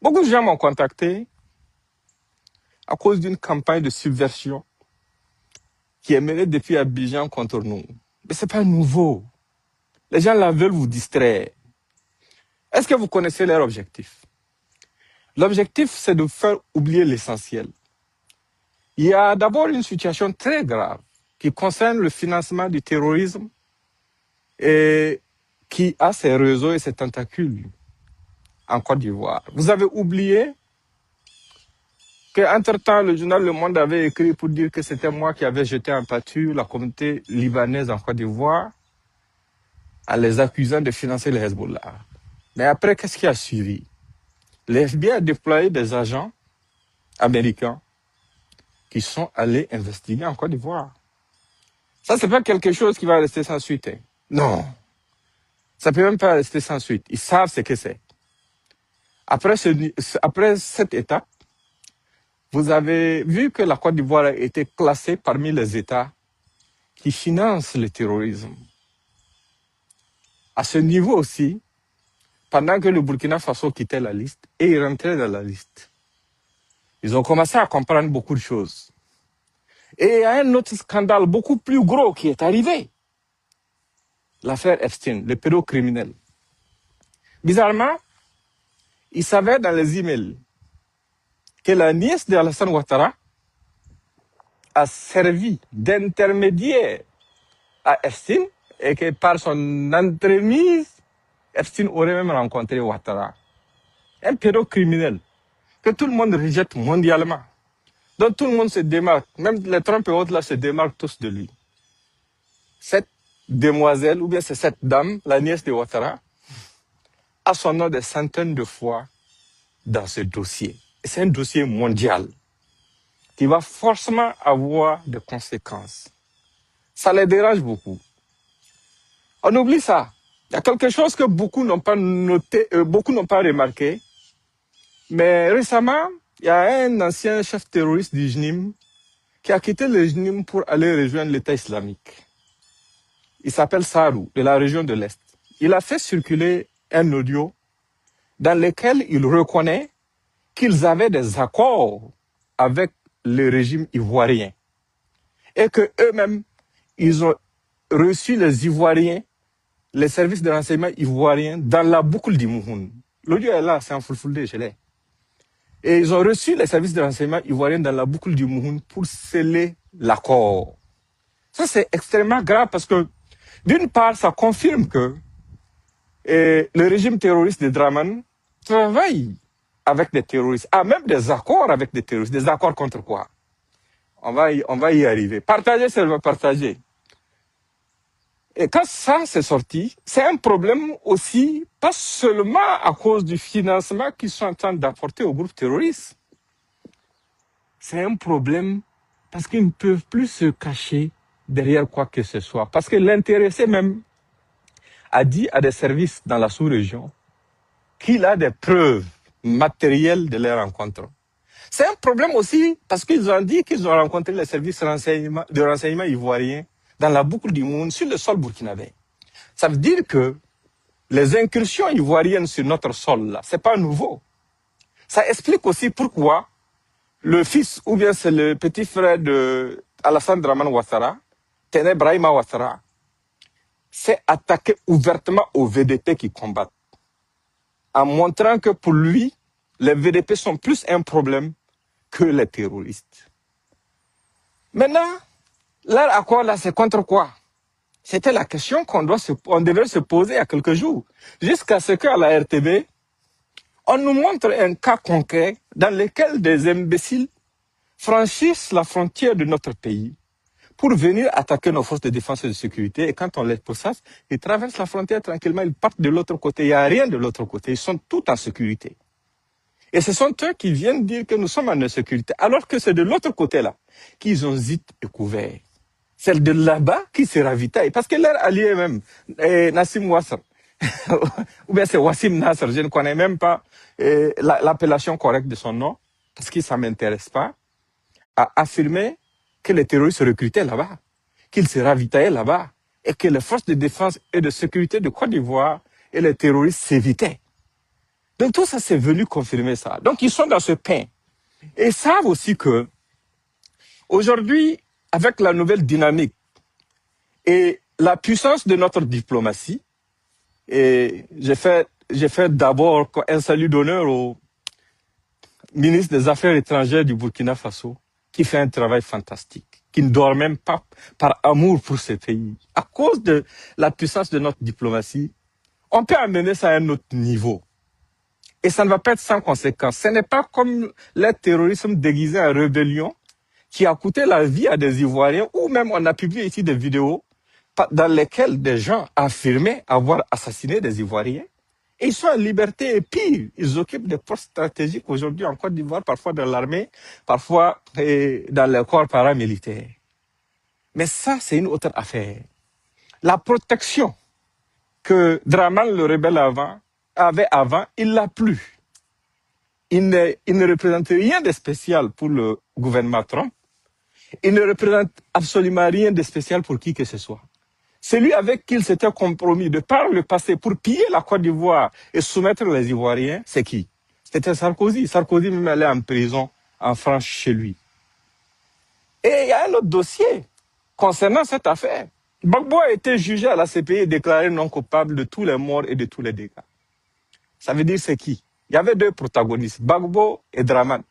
Beaucoup de gens m'ont contacté à cause d'une campagne de subversion qui est menée depuis Abidjan contre nous. Mais c'est pas nouveau. Les gens là veulent vous distraire. Est-ce que vous connaissez leur objectif? L'objectif, c'est de faire oublier l'essentiel. Il y a d'abord une situation très grave qui concerne le financement du terrorisme et qui a ses réseaux et ses tentacules en Côte d'Ivoire. Vous avez oublié qu'entre-temps, le journal Le Monde avait écrit pour dire que c'était moi qui avais jeté en pâture la communauté libanaise en Côte d'Ivoire en les accusant de financer le Hezbollah. Mais après, qu'est-ce qui a suivi? Le FBI a déployé des agents américains qui sont allés investiguer en Côte d'Ivoire. Ça, c'est pas quelque chose qui va rester sans suite. Hein. Non. Ça peut même pas rester sans suite. Ils savent ce que c'est. Après cette étape, vous avez vu que la Côte d'Ivoire a été classée parmi les États qui financent le terrorisme. À ce niveau aussi, pendant que le Burkina Faso quittait la liste et il rentrait dans la liste, ils ont commencé à comprendre beaucoup de choses. Et il y a un autre scandale beaucoup plus gros qui est arrivé. L'affaire Epstein, le pédocriminel. Bizarrement, il savait dans les emails que la nièce d'Alassane Ouattara a servi d'intermédiaire à Epstein et que par son entremise, Epstein aurait même rencontré Ouattara. Un pédocriminel que tout le monde rejette mondialement. dont tout le monde se démarque, même les Trump et autres là se démarquent tous de lui. Cette demoiselle, ou bien c'est cette dame, la nièce de Ouattara, a son nom des centaines de fois dans ce dossier. Et c'est un dossier mondial qui va forcément avoir des conséquences. Ça les dérange beaucoup. On oublie ça. Il y a quelque chose que beaucoup n'ont pas noté, beaucoup n'ont pas remarqué. Mais récemment, il y a un ancien chef terroriste du JNIM qui a quitté le JNIM pour aller rejoindre l'État islamique. Il s'appelle Sarou, de la région de l'Est. Il a fait circuler un audio dans lequel il reconnaît qu'ils avaient des accords avec le régime ivoirien et que eux-mêmes, ils ont reçu les Ivoiriens, les services de renseignement ivoiriens dans la boucle du Mouhoun. L'audio est là, c'est en fulfulde, je l'ai. Et ils ont reçu les services de renseignement ivoiriens dans la boucle du Mouhoun pour sceller l'accord. Ça, c'est extrêmement grave parce que, d'une part, ça confirme que le régime terroriste de Draman travaille avec des terroristes, a même des accords avec des terroristes. Des accords contre quoi? On va y arriver. Partager, c'est le partager. Et quand ça s'est sorti, c'est un problème aussi, pas seulement à cause du financement qu'ils sont en train d'apporter aux groupes terroristes. C'est un problème parce qu'ils ne peuvent plus se cacher derrière quoi que ce soit. Parce que l'intéressé même a dit à des services dans la sous-région qu'il a des preuves matérielles de leur rencontre. C'est un problème aussi parce qu'ils ont dit qu'ils ont rencontré les services de renseignement ivoiriens dans la boucle du monde sur le sol burkinabé. Ça veut dire que les incursions ivoiriennes sur notre sol, là, c'est pas nouveau. Ça explique aussi pourquoi le fils, ou bien c'est le petit frère de Alassane Draman Ouattara, Téné Brahima Ouattara, s'est attaqué ouvertement aux VDP qui combattent, en montrant que pour lui, les VDP sont plus un problème que les terroristes. Maintenant, leur accord là, c'est contre quoi? C'était la question qu'on devait se poser il y a quelques jours. Jusqu'à ce qu'à la RTB, on nous montre un cas concret dans lequel des imbéciles franchissent la frontière de notre pays pour venir attaquer nos forces de défense et de sécurité. Et quand on les pourchasse, ils traversent la frontière tranquillement, ils partent de l'autre côté. Il n'y a rien de l'autre côté. Ils sont tous en sécurité. Et ce sont eux qui viennent dire que nous sommes en insécurité, alors que c'est de l'autre côté-là qu'ils ont zit et couvert. C'est de là-bas qui se ravitaillent. Parce que leur allié même, Nassim Ouassar, ou bien c'est Wassim Nasser, je ne connais même pas l'appellation correcte de son nom, parce que ça ne m'intéresse pas, a affirmé que les terroristes se recrutaient là-bas, qu'ils se ravitaillaient là-bas, et que les forces de défense et de sécurité de Côte d'Ivoire et les terroristes s'évitaient. Donc tout ça, c'est venu confirmer ça. Donc ils sont dans ce pain. Et ils savent aussi que aujourd'hui, avec la nouvelle dynamique et la puissance de notre diplomatie, et j'ai fait d'abord un salut d'honneur au ministre des Affaires étrangères du Burkina Faso, qui fait un travail fantastique, qui ne dort même pas par amour pour ce pays. À cause de la puissance de notre diplomatie, on peut amener ça à un autre niveau. Et ça ne va pas être sans conséquence. Ce n'est pas comme le terrorisme déguisé en rébellion qui a coûté la vie à des Ivoiriens, ou même on a publié ici des vidéos dans lesquelles des gens affirmaient avoir assassiné des Ivoiriens. Et ils sont en liberté et pire, ils occupent des postes stratégiques aujourd'hui en Côte d'Ivoire, parfois dans l'armée, parfois dans les corps paramilitaires. Mais ça, c'est une autre affaire. La protection que Draman, le rebelle avait avant, il l'a plus. Il ne représente rien de spécial pour le gouvernement Trump. Il ne représente absolument rien de spécial pour qui que ce soit. Celui avec qui il s'était compromis de par le passé pour piller la Côte d'Ivoire et soumettre les Ivoiriens, c'est qui? C'était Sarkozy. Sarkozy même allait en prison en France chez lui. Et il y a un autre dossier concernant cette affaire. Gbagbo a été jugé à la CPI et déclaré non coupable de tous les morts et de tous les dégâts. Ça veut dire c'est qui? Il y avait deux protagonistes, Gbagbo et Draman.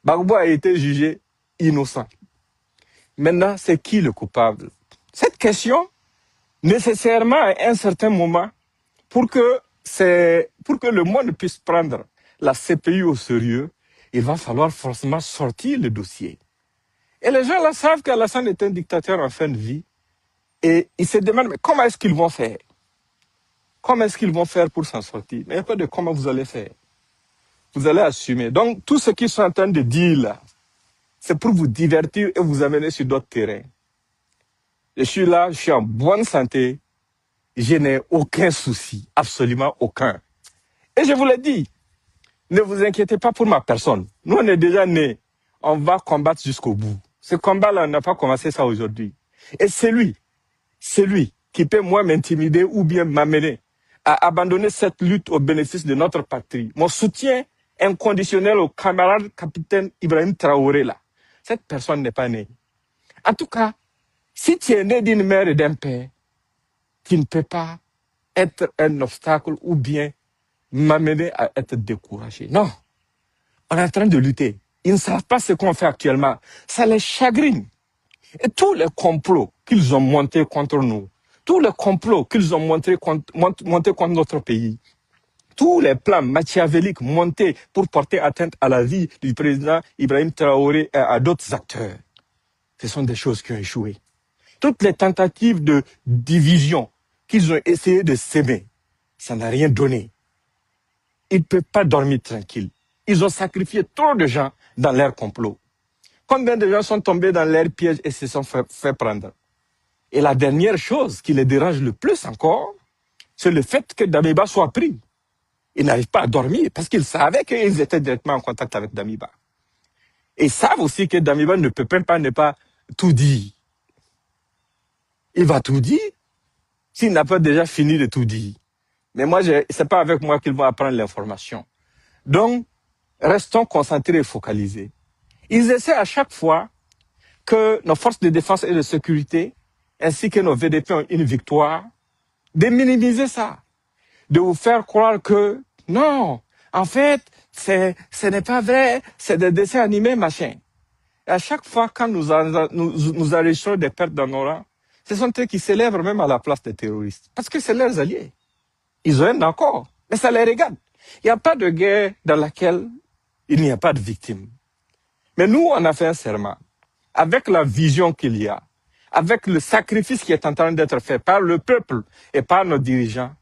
Gbagbo a été jugé innocent. Maintenant, c'est qui le coupable? Cette question, nécessairement à un certain moment, pour que le monde puisse prendre la CPI au sérieux, il va falloir forcément sortir le dossier. Et les gens là savent qu'Alassane est un dictateur en fin de vie, et ils se demandent, mais comment est-ce qu'ils vont faire? Comment est-ce qu'ils vont faire pour s'en sortir? Mais il n'y a pas de comment vous allez faire. Vous allez assumer. Donc, tout ce qu'ils sont en train de dire là, c'est pour vous divertir et vous amener sur d'autres terrains. Je suis là, je suis en bonne santé, je n'ai aucun souci, absolument aucun. Et je vous l'ai dit, ne vous inquiétez pas pour ma personne. Nous, on est déjà nés, on va combattre jusqu'au bout. Ce combat-là, on n'a pas commencé ça aujourd'hui. Et c'est lui qui peut moi m'intimider ou bien m'amener à abandonner cette lutte au bénéfice de notre patrie. Mon soutien inconditionnel au camarade capitaine Ibrahim Traoré là. Cette personne n'est pas née. En tout cas, si tu es né d'une mère et d'un père, tu ne peux pas être un obstacle ou bien m'amener à être découragé. Non, on est en train de lutter. Ils ne savent pas ce qu'on fait actuellement. Ça les chagrine. Et tous les complots qu'ils ont montés contre nous, tous les complots qu'ils ont montés contre notre pays, tous les plans machiavéliques montés pour porter atteinte à la vie du président Ibrahim Traoré et à d'autres acteurs, ce sont des choses qui ont échoué. Toutes les tentatives de division qu'ils ont essayé de s'aimer, ça n'a rien donné. Ils ne peuvent pas dormir tranquilles. Ils ont sacrifié trop de gens dans leur complot. Combien de gens sont tombés dans leur piège et se sont fait prendre? Et la dernière chose qui les dérange le plus encore, c'est le fait que Damiba soit pris. Ils n'arrivent pas à dormir parce qu'ils savaient qu'ils étaient directement en contact avec Damiba. Et ils savent aussi que Damiba ne peut même pas ne pas tout dire. Il va tout dire s'il n'a pas déjà fini de tout dire. Mais moi, c'est pas avec moi qu'ils vont apprendre l'information. Donc, restons concentrés et focalisés. Ils essaient à chaque fois que nos forces de défense et de sécurité, ainsi que nos VDP ont une victoire, de minimiser ça, de vous faire croire que non, en fait, ce n'est pas vrai, c'est des dessins animés, machin. Et à chaque fois, quand nous enregistrons des pertes dans nos rangs, ce sont eux qui célèbrent même à la place des terroristes, parce que c'est leurs alliés. Ils ont un accord, mais ça les regarde. Il n'y a pas de guerre dans laquelle il n'y a pas de victimes. Mais nous, on a fait un serment. Avec la vision qu'il y a, avec le sacrifice qui est en train d'être fait par le peuple et par nos dirigeants,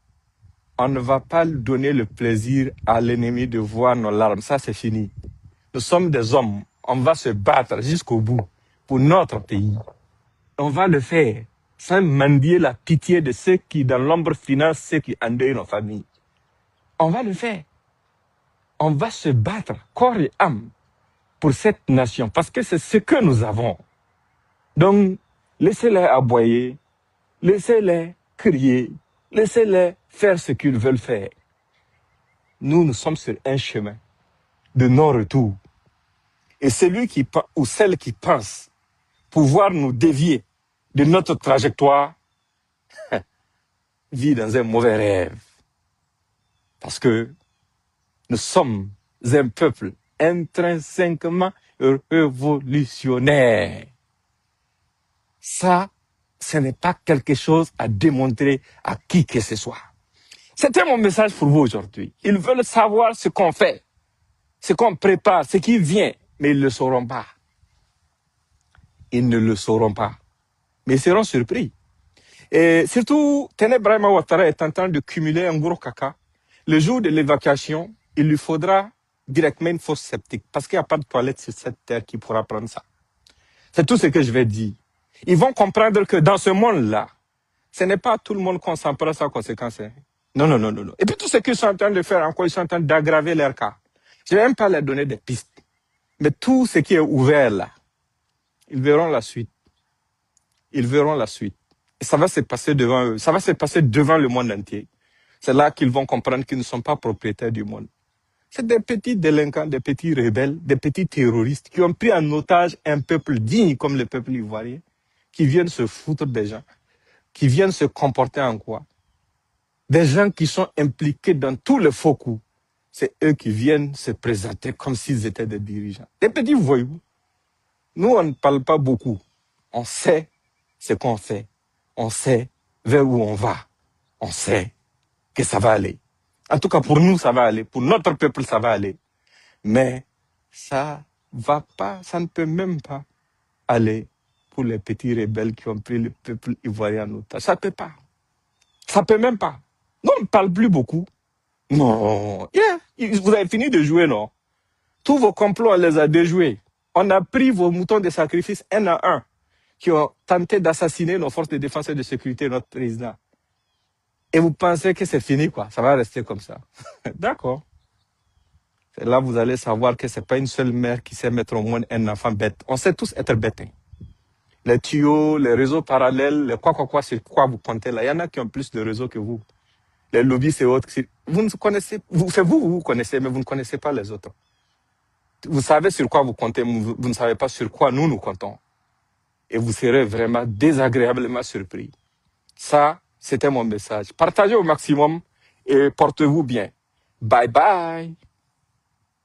on ne va pas donner le plaisir à l'ennemi de voir nos larmes. Ça, c'est fini. Nous sommes des hommes. On va se battre jusqu'au bout pour notre pays. On va le faire sans mendier la pitié de ceux qui, dans l'ombre, financent ceux qui endeuillent nos familles. On va le faire. On va se battre corps et âme pour cette nation, parce que c'est ce que nous avons. Donc, laissez-les aboyer, laissez-les crier, laissez-les faire ce qu'ils veulent faire. nous sommes sur un chemin de non-retour. Et celui ou celle qui pense pouvoir nous dévier de notre trajectoire vit dans un mauvais rêve. Parce que nous sommes un peuple intrinsèquement révolutionnaire. Ça, ce n'est pas quelque chose à démontrer à qui que ce soit. C'était mon message pour vous aujourd'hui. Ils veulent savoir ce qu'on fait, ce qu'on prépare, ce qui vient, mais ils ne le sauront pas. Ils ne le sauront pas. Mais ils seront surpris. Et surtout, Tené Brahima Ouattara est en train de cumuler un gros caca. Le jour de l'évacuation, il lui faudra directement une fosse septique parce qu'il n'y a pas de toilette sur cette terre qui pourra prendre ça. C'est tout ce que je vais dire. Ils vont comprendre que dans ce monde-là, ce n'est pas tout le monde qu'on s'en prend sans conséquence. Non, non, non, non, non. Et puis tout ce qu'ils sont en train de faire encore, ils sont en train d'aggraver leur cas. Je ne vais même pas leur donner des pistes. Mais tout ce qui est ouvert là, ils verront la suite. Ils verront la suite. Et ça va se passer devant eux. Ça va se passer devant le monde entier. C'est là qu'ils vont comprendre qu'ils ne sont pas propriétaires du monde. C'est des petits délinquants, des petits rebelles, des petits terroristes qui ont pris en otage un peuple digne comme le peuple ivoirien, qui viennent se foutre des gens, qui viennent se comporter en quoi? Des gens qui sont impliqués dans tous les faux coups. C'est eux qui viennent se présenter comme s'ils étaient des dirigeants. Des petits voyous. Nous, on ne parle pas beaucoup. On sait ce qu'on fait. On sait vers où on va. On sait que ça va aller. En tout cas, pour nous, ça va aller. Pour notre peuple, ça va aller. Mais ça va pas, ça ne peut même pas aller pour les petits rebelles qui ont pris le peuple ivoirien en otage. Ça ne peut pas. Ça ne peut même pas. Non, on ne parle plus beaucoup. Non. Yeah. Vous avez fini de jouer, non? Tous vos complots, on les a déjoués. On a pris vos moutons de sacrifice un à un qui ont tenté d'assassiner nos forces de défense et de sécurité, notre président. Et vous pensez que c'est fini, quoi. Ça va rester comme ça. D'accord. C'est là vous allez savoir que c'est pas une seule mère qui sait mettre au monde un enfant bête. On sait tous être bêtes. Les tuyaux, les réseaux parallèles, les quoi, c'est quoi vous comptez là. Il y en a qui ont plus de réseaux que vous. Les lobbies, c'est autre. Vous ne connaissez, vous connaissez, mais vous ne connaissez pas les autres. Vous savez sur quoi vous comptez, vous ne savez pas sur quoi nous comptons. Et vous serez vraiment désagréablement surpris. Ça, c'était mon message. Partagez au maximum et portez-vous bien. Bye bye.